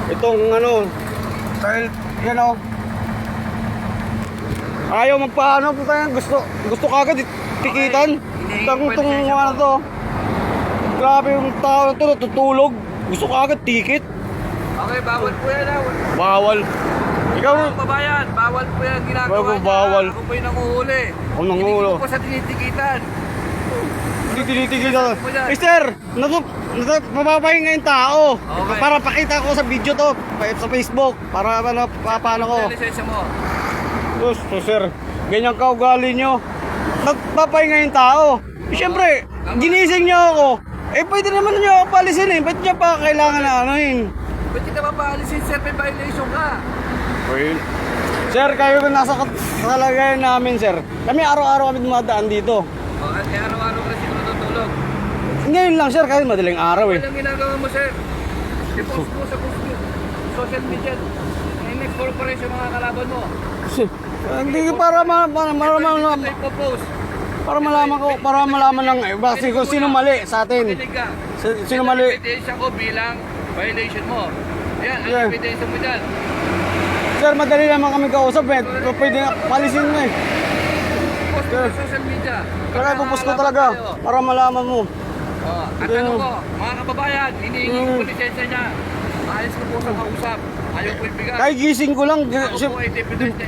Itong ano, dahil yan o. Ayaw magpaano po tayo. Gusto kagad tikitan. Itong ano to. Grabe yung tao na to, natutulog. Gusto kagad tikit. Okay, bawal po yan ah. Bawal. Ikaw Mga kabayan, bawal po yan ginagawa niya. Bawal. Ako po yung nanguhuli. Ako nanguhuli. Hindi ko po sa tinitikitan. Hindi tinitikitan. Eh sir, mapapahinga yung tao. Okay. Para pakita ko sa video to, sa Facebook. Para paano ko. Ano lisensya mo? Gusto sir, ganyan ka ugali nyo. Nagpapahinga yung tao. Siyempre, ginising nyo ako. Eh pwede naman nyo ako palisin eh. Ba't nyo pa kailangan na ano yun? Ba't kita mapaalisin sir? May violation ka. Well, sir, kayo kung nasa kalagayan namin sir. Kami araw-araw kami dumadaan dito. O, at araw-araw ka siguro natutulog. Ngayon lang sir, kasi madaling araw eh. Walang ginagawa mo sir. I-post mo sa social media. Next corporation mga kalaban mo. Hindi para para malaman ko, para malaman lang eh, kasi kung sino mali sa atin. Sino mali? Ebidensya ko bilang violation mo. Yan, Yeah. ang ebidensya mo dyan. Sir, madali naman kami kausap eh. Pwede na, palisin mo eh. Post mo sa social media. Kaya ipupus ko talaga, para malaman mo. At ano ko, mga kababayan, hinihingi ko po lisensya niya. Ayos ko po sa kausap. Ayaw ko ibigay. Kahit gising ko lang,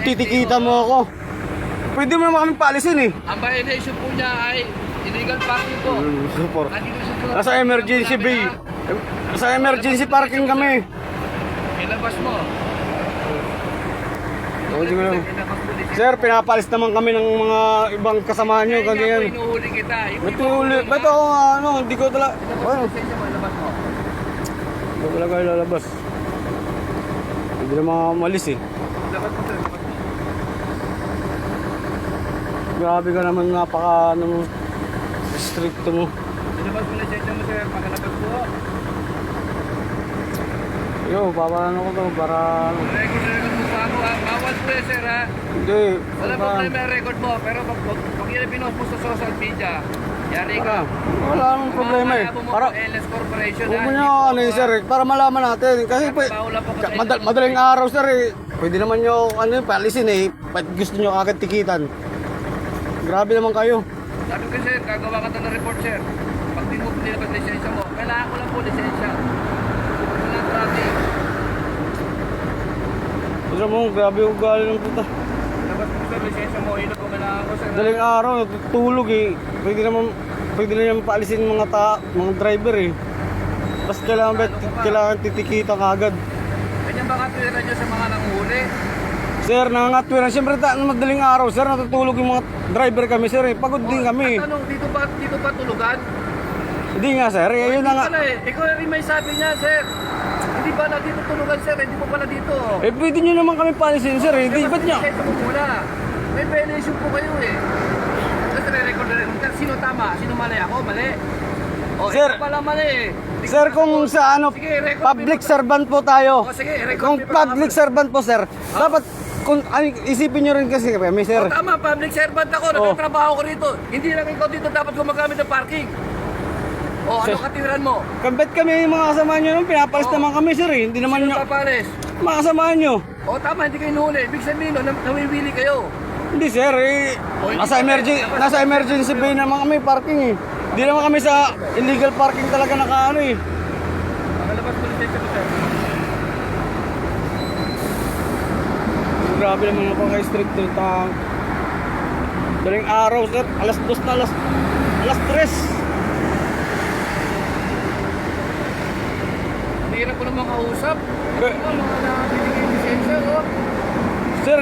titikita mo ako. Pwede mo naman kami palisin eh. Ang violation po niya ay illegal parking po. Support. Nandito siya sa- Nasa emergency bay. Nasa emergency parking kami. Ilabas mo. Hindi ko lang. Ilabas mo lisensya. Sir, pinapalis naman kami ng mga ibang kasama nyo. Kaya Ganyan. po inuhuli kita. Ba't uli? Ba't ako ano? Hindi ko talaga. Ano? Lisensya mo, ilabas mo. Hindi ko talaga ilalabas. Hindi na makalis eh. Ilabas mo sir, ilabas mo. Grabe ka naman, napaka ano mo. Stricto mo. Ilabas mo lisensya mo sir, pagkalabas mo. Yo, papaano ko to para ano. Record mo pa ako ha. Bawal po yan sir ha. Hindi. Wala problema yung record mo. Pero pag yan pinost mo sa social media, yari ka. Wala namang problema eh. Para LS Corporation huwag mo nyo ano eh sir eh, para malaman natin. Kasi madaling araw sir eh. Pwede naman nyo ano palisin eh. Ba't gusto nyo agad tikitan? Grabe naman kayo. Sabi ko sir, gagawa ka ng report sir. Pag di mo pinilabas lisensya mo, kailangan ko lang po lisensya. Wala traffic. Alam mo, grabe yung ugali ng puta. Labas mo sir, lisensya mo. Ilo ko kailangan ko sir. Madaling araw, natutulog eh. Pwede na naman paalisin mga driver eh. Basta kailangan titikita kagad. Ganyan ba katwiran nyo sa mga nanguhuli? Sir, nangangatwiran. Siyempre, madaling araw, sir, natutulog yung mga driver kami, sir. Eh. Pagod din kami. At tanong, dito ba tulugan? Hindi nga, sir. Eh, yun na nga. Pala eh. Ikaw rin may sabi niya, sir. Hindi ba na dito tulugan, sir? Hindi mo pala dito. Eh, pwede nyo naman kami paalisin, sir. Eh. Hindi, ba't nyo? Ito mo muna. May violation po kayo eh. Kasi re-record. Sino tama? Sino mali? Ako, mali. O, Sir, ito pala mali eh. Hindi Sir, ko- kung sa ano, Sige, record public mo. servant po tayo. O, sige, record Kung mo pa public ako. servant po, sir, dapat, kung isipin nyo rin kasi kami, sir. O, tama, public servant ako. Nagtatrabaho ko rito. Hindi lang ikaw dito dapat gumagamit ng parking. O, ano Sir. katiran mo? Kabet kami yung mga kasama nyo, pinapalis naman kami, sir. Eh. Hindi naman Sino nyo, papares? mga kasama nyo. O, tama, hindi kayo nuhuli. Ibig sabihin, no, nawiwili kayo. Hindi, sir. Eh, O, hindi nasa emergency bay naman kami parking eh. Hindi naman kami sa illegal parking talaga nakaano eh. Makalabas mo lisensya mo, sir. Grabe naman ako kay street to tang. Daling araw, sir. Alas 2 na, alas 3. Hirap ko naman kausap. Eh. Ito mga nakabibigay yung lisensya, oh. Sir,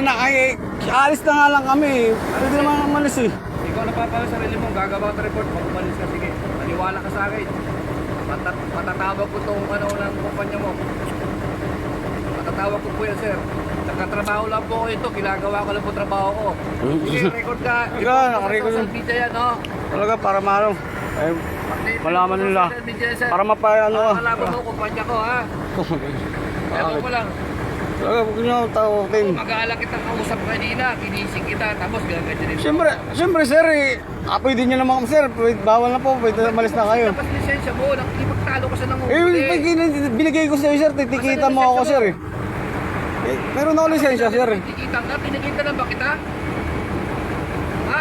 alis na nga lang kami eh. Pwede naman umalis eh. Ikaw napapala sa sarili mo, gagawa ka report, magumalis ka, sige. Maniwala ka sa akin. Matatawag ko itong ano ng kumpanya mo. Matatawag ko po yan, sir. Nagkatrabaho lang po ko ito, ginagawa ko lang po trabaho ko. Sige, record ka. Ika, nakarecord Social yun. media yan, no? Talaga para maano. Eh, malaman nila. Social media yan, sir. Para mapayano ka. Kalaban mo kumpanya ko, ha? Ewan ko lang. Talaga, huwag nyo tawakin. Mag-aalala kita kausap kanina, kinising kita, tapos gagawin din. Siyempre sir, eh, pwede nyo naman, sir, bawal na po, pwede malis na kayo. Tapos lisensya mo, nakikipagtalo talo ka sa Eh, nanguhuli. binigay ko sa'yo, sir. Titikita mo ako, sir. Eh, meron ako lisensya, sir. Titikita ka? Pinakita lang ba kita? Ha?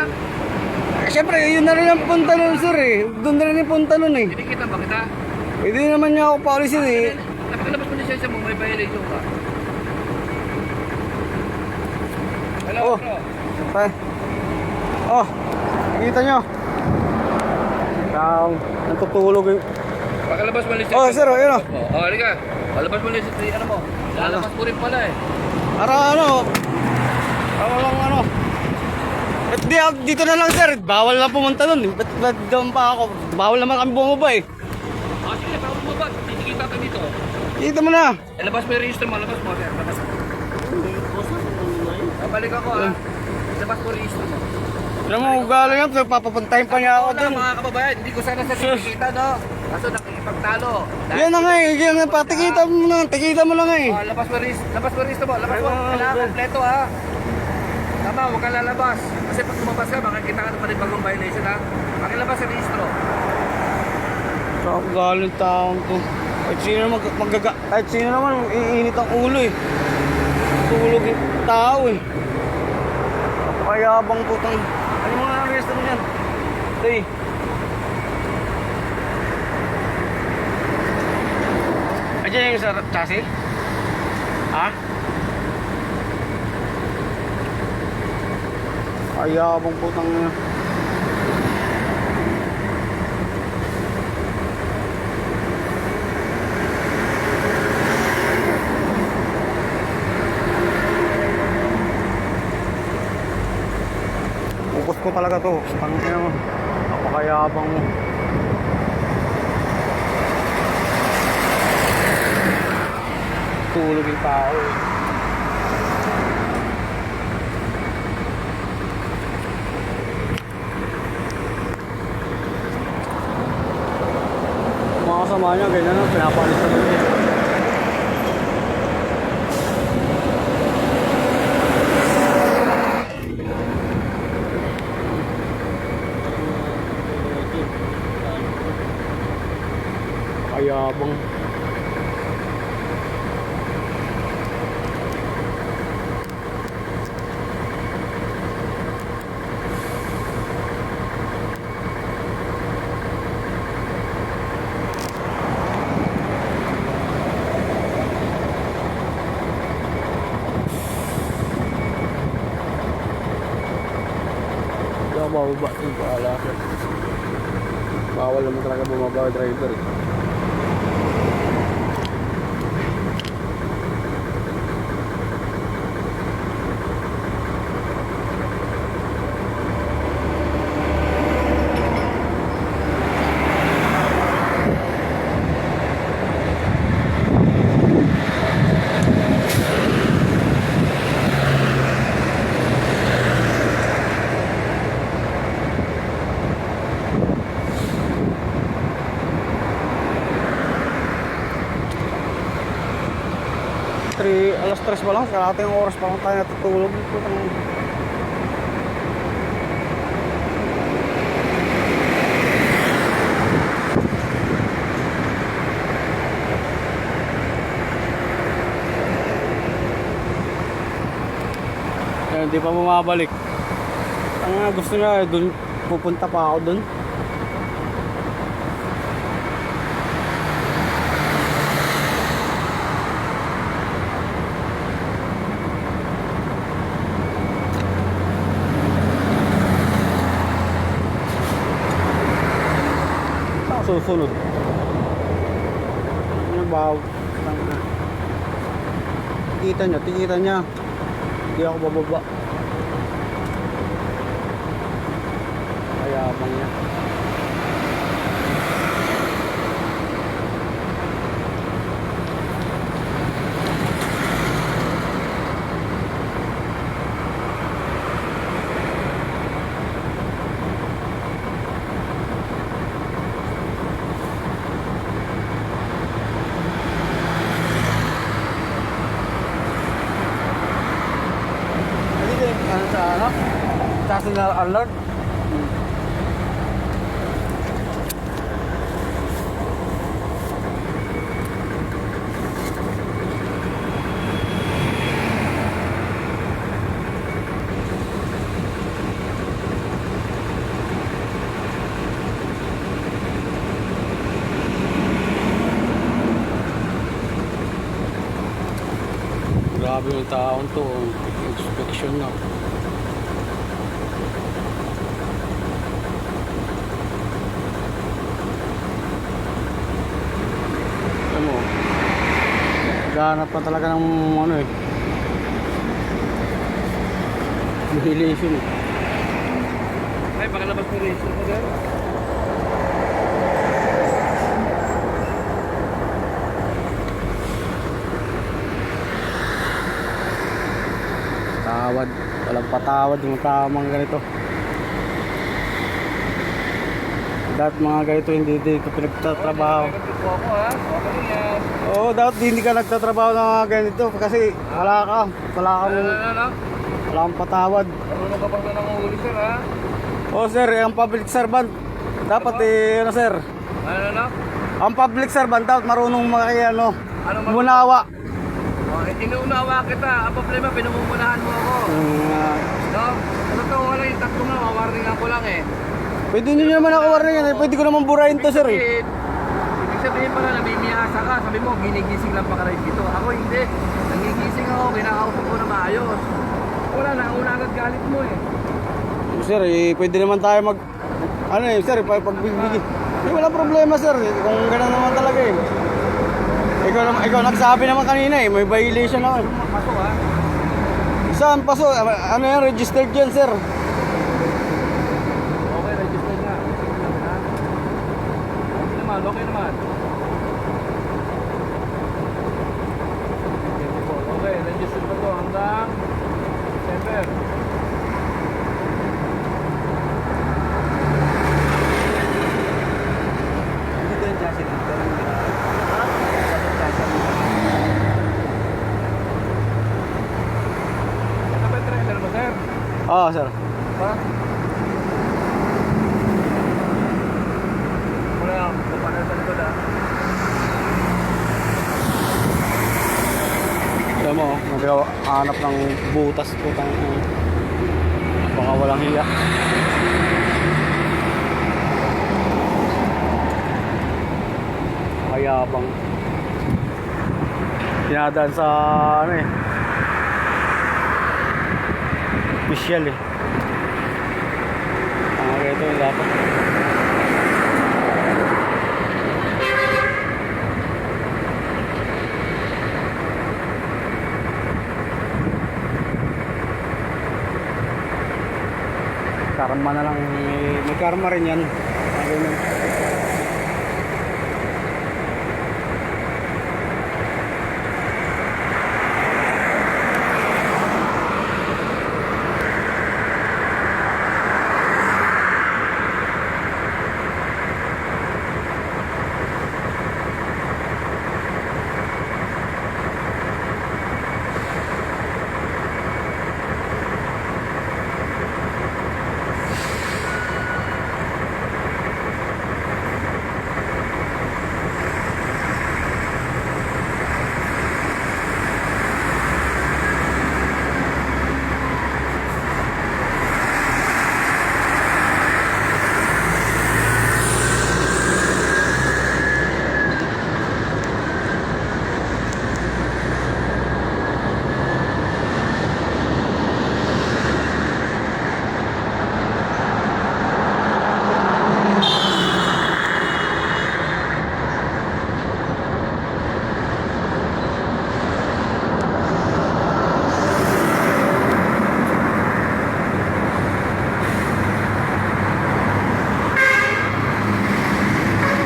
Eh, syempre, yun na rin ang punta nun, sir, eh. Doon na rin yung punta nun, eh. Pinakita ba kita? Pwede naman niya ako paulisin, eh. Napakilabas mo lisensya mo, may violation ka. Hello, Oh. bro. Pa. Oh, nakita nyo. Natutulog yung... Pakalabas mo lisensya. Oh, sir, mo. ayun, oh. Oh, halika. Palabas mo lisensya, ano mo? Lalabas mo rin pala eh. Para ano? Para lang ano? Ba't dito na lang, sir? Bawal na pumunta nun. Ba't doon pa ako? Bawal naman kami bumaba, eh. Ah, sige, bawal mo ba? Titikita ka dito. Kita mo na. Labas mo yung register mo, labas mo. Sir. Labas mo. Balik ako ha. Labas mo yung register mo. Alam mo, ugali yan. Papapuntahin pa niya ako Ako na dun. mga kababayan, hindi ko sana sa titikita, no? Kaso nakikipagtalo. Yan na nga, eh. Yan nga, patikita mo na. Tikita mo lang, eh. Oh, labas mo yung register mo. Labas mo. Kailangan kompleto ha. Tama, huwag kang lalabas. Kasi pag lumabas ka, makikita ka ng panibagong violation ha. Pakilabas sa registro. Galing taong to. Kahit sino naman iinit ang ulo, eh. Tulog yung tao, eh. Napakayabang putang. Ano mga arresto mo yan? Tay. Ayan yung sa chassis? Ha? Ayabang putang. Focus ko talaga to. Tangina mo. Napakayabang mo. Tulog yung tao, eh. Mga kasama niya, ganyan na, pinapalis na niya. Ayabang. Bababa yung paala. Bawal naman talaga bumaba ang driver, eh. Alas 3 pa lang, kalahating oras pa lang tayo natutulog. Kaya hindi pa bumabalik. Ang gusto niya, dun, pupunta pa ako dun. Susunod. Ano ba? Tikita niya. Hindi ako bababa. Ayabang niya. National alert. Sabi ng taon to, inspection na. Alam mo, gahanap pa talaga ng ano eh. Violation eh. Ay, baka labas mo rin mo, sir. Tawad, walang patawad yung tamang ganito. Dapat mga ganito hindi ka pinagtatrabaho. Nagkakit po ako, ha? Okay lang yan. Oo, dapat hindi ka nagtatrabaho ng mga ganito kasi wala kang wala kang patawad. Marunong ka bang na nanguhuli, sir, ha? Oh sir, ang public servant dapat ano sir, Ano? ang public servant dapat marunong Ano marunong? munawa. Oh, inuunawa kita. Ang problema, pinumumunahan mo ako. No? Totoo lang yung takbo nga, mawarningan ko lang eh. Pwede nyo naman ako warning yan, pwede ko naman burahin to sir eh. Ibig sabihin pala, nabimiyasa ka. Sabi mo, ginigising lang pa ka rin dito. Ako hindi. Nangigising ako, kinakausap ko na maayos. Wala na, una agad galit mo eh. Sir, pwede naman tayo ano eh, sir, pagbibigay. Wala problema sir, kung gano'n naman talaga eh. Ikaw nagsabi naman kanina eh, may violation ako eh. Pasok ha? Saan paso? Ano yan, registered yan sir. Okay, register nga. Ha? Okay naman, okay naman. Okay, register pa to hanggang December. Dito yung chassis dito. Ito ba yung trailer mo, sir? Oo sir. Ha? Wala lang, paano sa likod ha? Alam mo, naghahanap ng butas putang baka walang hiya. Mayabang. Dinadaan sa ano eh. Official eh. Ito yung dapat. Karma na lang, may karma rin yan. Ganyan.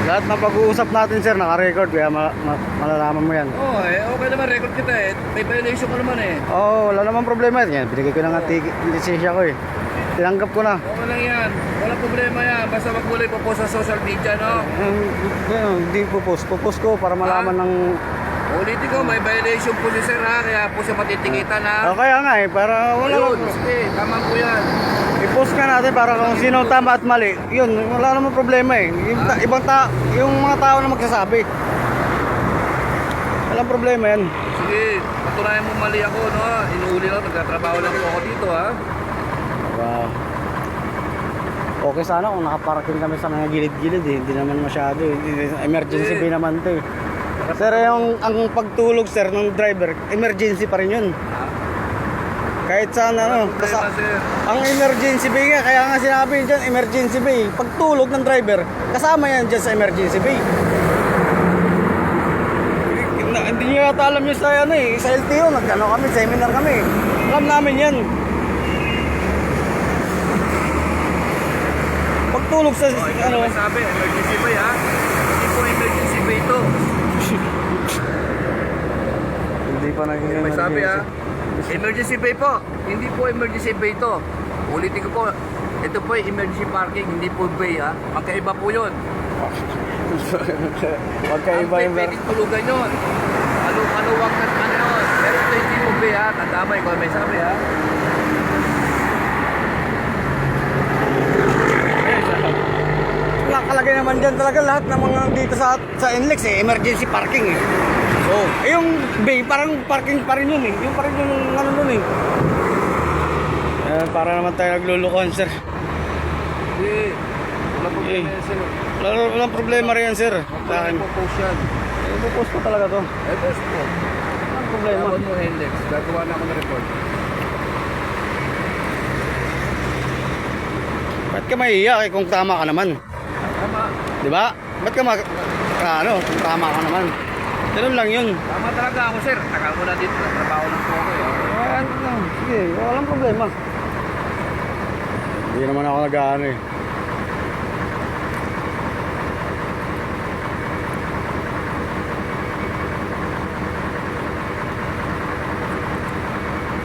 Lahat ng pag-uusap natin sir, naka-record kaya malalaman mo yan. Oo, okay naman, record kita eh. May violation ka naman eh. Oo, wala namang problema yan. Binigay ko na nga lisensya ko eh. Tinanggap ko na. Okay lang yan. Walang problema yan. Basta wag mo lang ipopost sa social media, no? Hindi popost. Popost ko para malaman ng... Ulitin ko, may violation po si sir ha. Kaya po siya matitikitan ha. Kaya nga eh, para wala Ayun, lang. sige, tama po yan. I-post ka natin para kung sino tama at mali. Yun, wala namang problema eh. Yung mga tao na magsasabi. Walang problema yan. Sige, patunayan mo mali ako, no? Inuuli lang, nagtatrabaho lang po ako dito ha. Wow. Okay sana kung nakaparking kami sa mga gilid-gilid eh. Hindi naman masyado eh. Emergency Eh. bin naman to eh. Sir, ang pagtulog sir ng driver, emergency pa rin yun. Kahit saan ano, Problema, sir. ang emergency bay nga, kaya nga sinabi dyan, emergency bay. Pagtulog ng driver, kasama yan dyan sa emergency bay. Hindi nyo yata alam yun sa, ano, sa LTO, nagkano kami, seminar kami. Alam namin yan. Pagtulog sa, Ano ano, sabi, emergency bay ha? Hindi po emergency bay ito. hindi pa naging May sabi ha? Emergency bay po. Hindi po emergency bay ito. Ulitin ko po. Ito po ay emergency parking, hindi po bay ha. Magkaiba po yun. Magkaiba Ang yung pwedeng tulugan yun. Maluwag na ano yun. Pero ito hindi po bay ha. Tandamay ko. May sabi ha. Nakalagay naman dyan talaga lahat ng mga dito sa NLEX emergency parking Oh, yung bay parang parking pa rin yun Yung pa rin yung ano nun para naman tayo naglulukuhan sir. Hindi. Wala po Eh. sir. Walang problema rin yan sir. Bakit po post yan? Ipopost ko talaga to. Post po. Walang problema. Tawag mo Henlex. Gagawa na ako ng report. Ba't ka maiiyak kung tama ka naman? Tama. Di ba? Ba't ka ano, kung tama ka naman? Ganun lang yun. Tama talaga ako sir. Tagal ko na dito. Trabaho ng po ako Sige, walang problema. Hindi naman ako nag-ano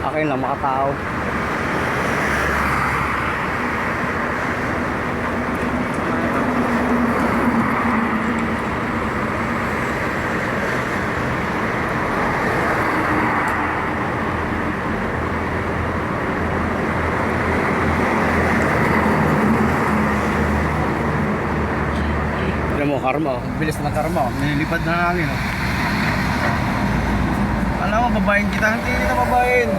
Akin lang makatao. Alam mo, karma, bilis na karma, nililipad na hangin. Alam mo, babayin kita, hindi kita babayin.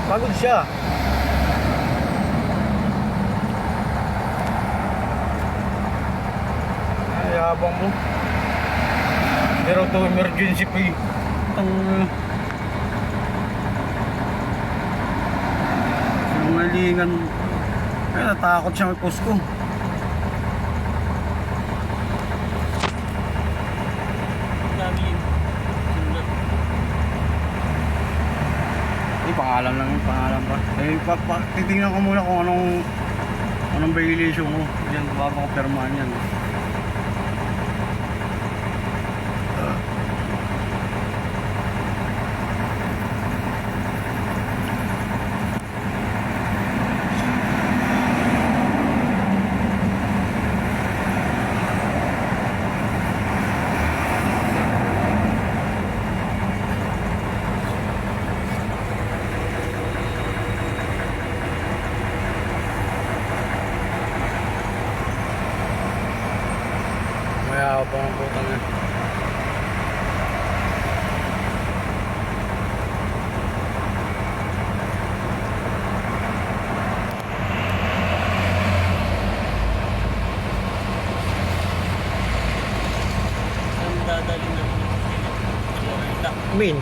Pagod siya. Ay, habang mo. Pero to emergency pa ang malingan. Ay, natakot siya may post ko. Hindi, pangalan lang yun, pangalan pa. Titingnan ko muna kung anong violation ko. Yan, bago ko permahan yan. Maya pa ng putang yan. Ang dadali ng Min.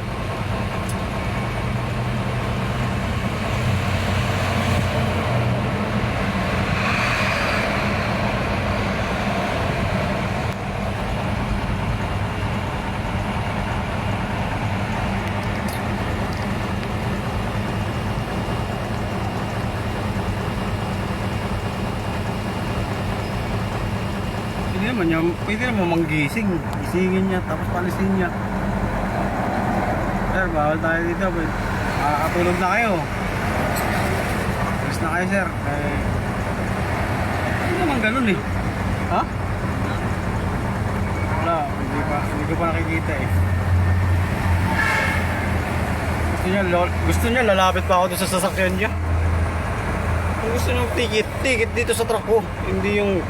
Pwede naman manggising. Gisingin niya, tapos palisin niya. Sir, bawal tayo dito. Makakatulog na kayo. Alis na kayo, sir. Hindi naman ganun eh. Ha? Wala, hindi ko pa nakikita eh. Gusto niya lalapit pa ako doon sa sasakyan niya. Kung gusto niyo ticket dito sa truck ko. Hindi yung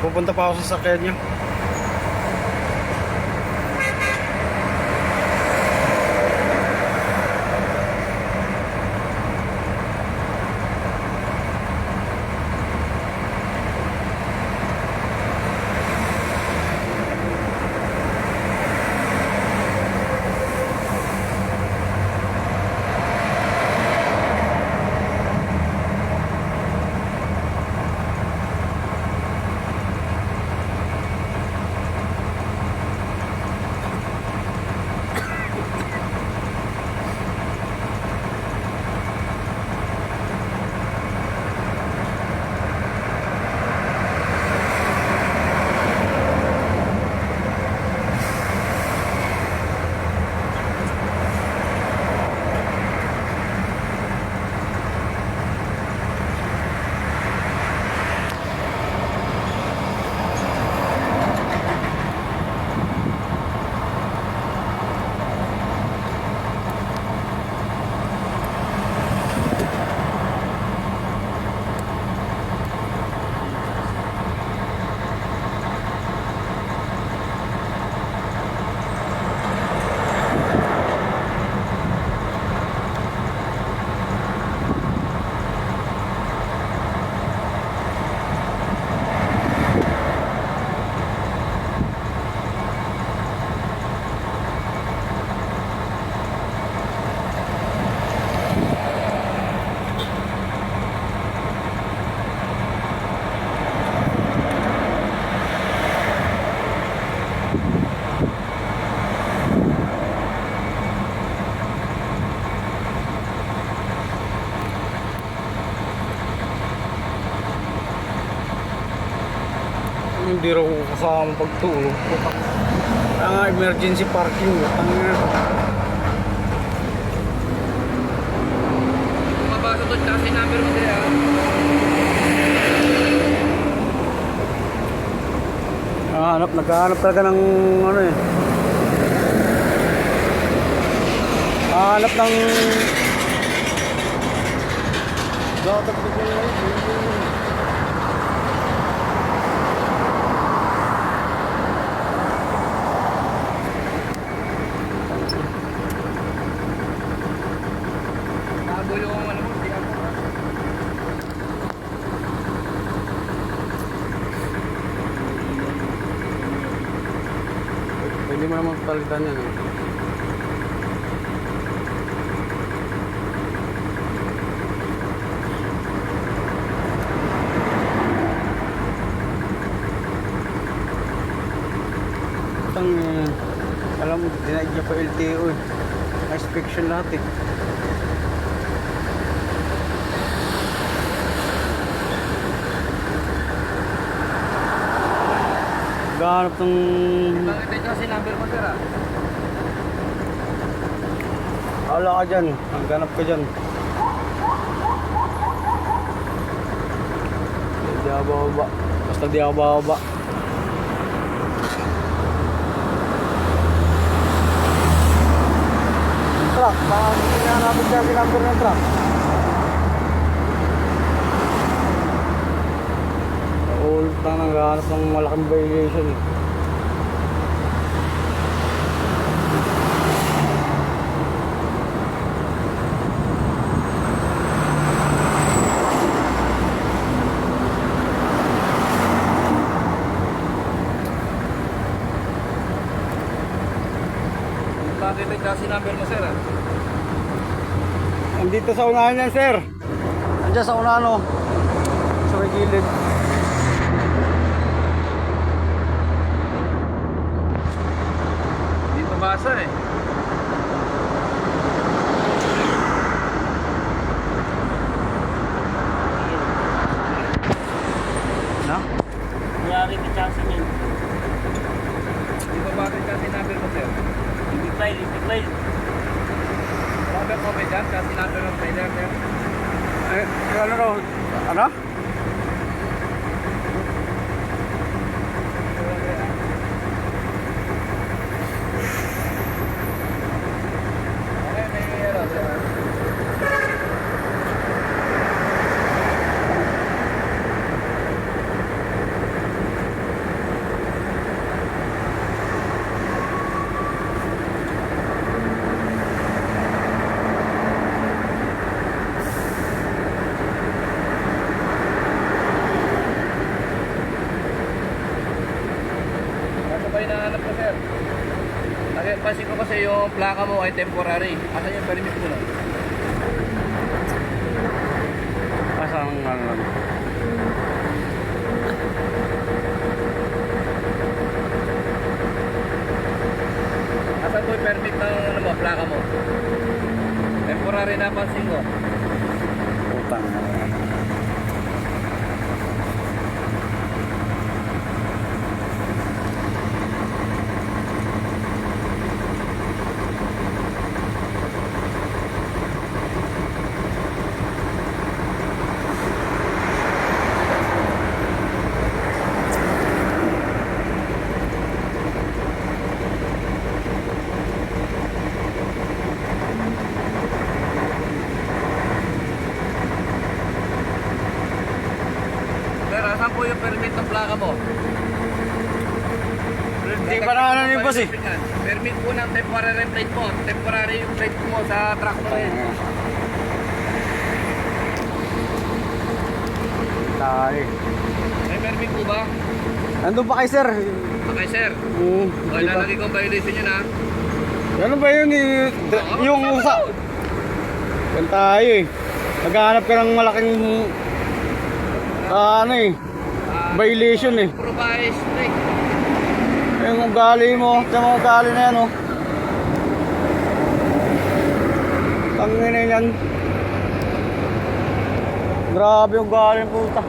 pupunta pa ako sa sasakyan niya. Hindi raw kasama pagtulog. Emergency parking. Mabasa doon chassis number mo sir. Naghahanap talaga ng ano eh. Hanap ng Bago yung ano mo, di ako. Pwede mo naman palitan yan eh. Alam mo, dinaig niya pa LTO eh. Inspection lahat eh. Gahanap ng... Bakit yung chassis number mo sir ah? Wala ka dyan. Hangganap ka dyan. Di ako bababa. Basta di ako bababa. Truck. Baka hindi na namin siya sinumber ng truck. Ulit na naghahanap ng malaking violation eh. Bakit yung chassis number mo sir ah? Andito sa unahan yan, sir. Andiyan sa unahan, oh. Sa may gilid. Hindi mabasa eh. Na? Nangyari ka chassis niyan. Hindi mabasa yung chassis number mo sir. Hindi file. Number mo ba dyan? Chassis number ng trailer sir? Ano raw? Ano? Okay, may ano sir. Ano ba hinahanap ko sir? Pansin ko kasi yung plaka mo ay temporary. Asan yung permit mo nun? Pasang ano lang. Asan po yung permit ng ano mo, plaka mo? Temporary na pansin ko. Utang. Sir, asan po yung permit ng plaka mo? Hindi pa na ano ni boss eh. Permit po ng temporary plate mo. Temporary yung plate mo sa truck mo eh. Tayo. May permit po ba? Nandun pa kay sir. Okay sir. Di ba? Lalagay kong violation yun ha. Ano ba yun eh? Yung usa. Yan tayo eh. Naghahanap ka ng malaking ano eh. Violation eh. Improvise brake. Yung ugali mo. Sa mga ugali na yan oh. Tangin na yan. Grabe yung ugali ng puta.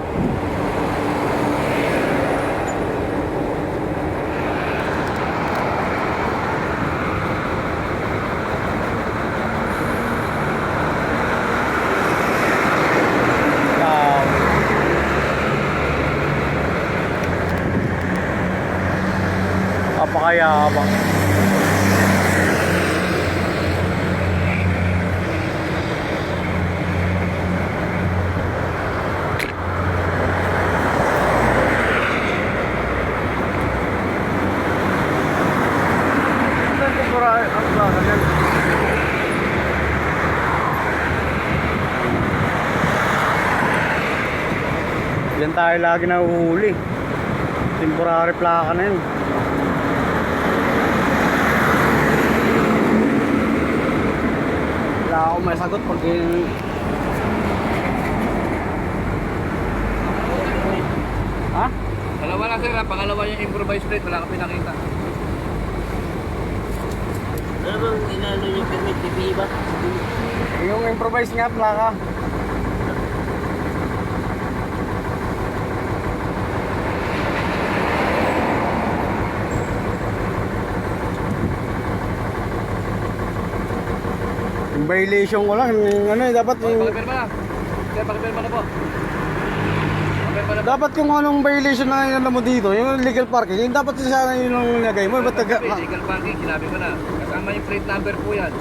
Napakayabang. Yan tayo lagi nahuhuli. Temporary plaka na yun. Wala akong may sagot pag Ha? Dalawa na sir, pangalawa yung improvised plate, wala kang pinakita. Ano bang inano yung permit? PPE ba? Yung improvise nga plaka. Yung violation ko lang, yung ano dapat yung Pakipirma na. Sir, pakipirma na po. Pakipirma na po. dapat kung anong violation na ano mo dito, yung legal parking, yung dapat sana yun ang nilagay mo. Ba't taga... Legal parking, sinabi ko na. Kasama yung plate number po yan.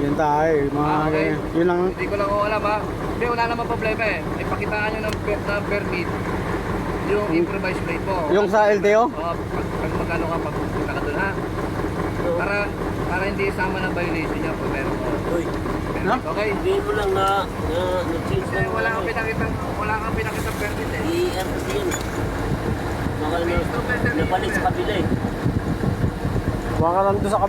Yun tayo, mga Okay. yun lang. Hindi ko lang ko alam ha. Hindi, wala naman problema eh. Ay pakitaan nyo ng permit yung improvised plate po. Yung sa LTO? Oo, pag magkano ka pagpunta ka doon ha. Para hindi isama ng violation niya po meron po. Uy, No? Okay? sabihin mo lang na nag-change Kasi lang. wala kang pinakitang permit eh. I-ER kasi yun. Baka napalit sa kabila eh. Baka lang doon sa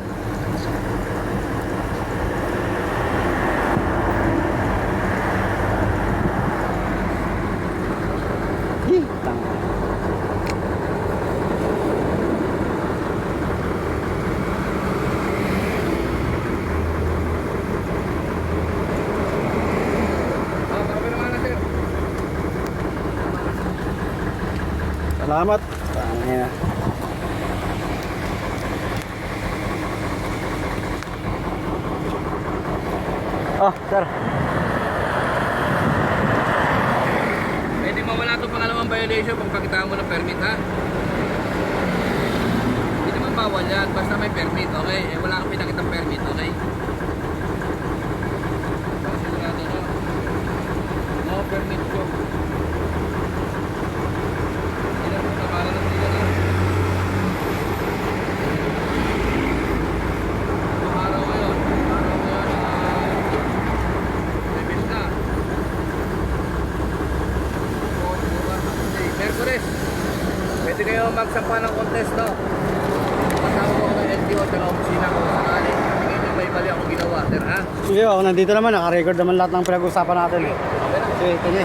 tanga. Pakipirma na sir. Salamat. Tanga. Ah, sir. Pwede mawala itong pangalawang violation pag pakitaan mo ng permit ha. Hindi naman bawal yan, basta may permit, okay? Eh wala kang pinakitang permit, okay? Para sigurado no? No permit ko. Ilan mo na ng sila na. Ang araw ngayon, Webes na. Merkulis, pwede kayo magsampa ng contest, no? Patawag ko ng LTO sa opisina ko sakali. Tingin nyo may mali akong ginawa, sir, ha? Sige, ako nandito naman, naka-record naman lahat ng pinag-usapan natin. Okay na. Sige, sige.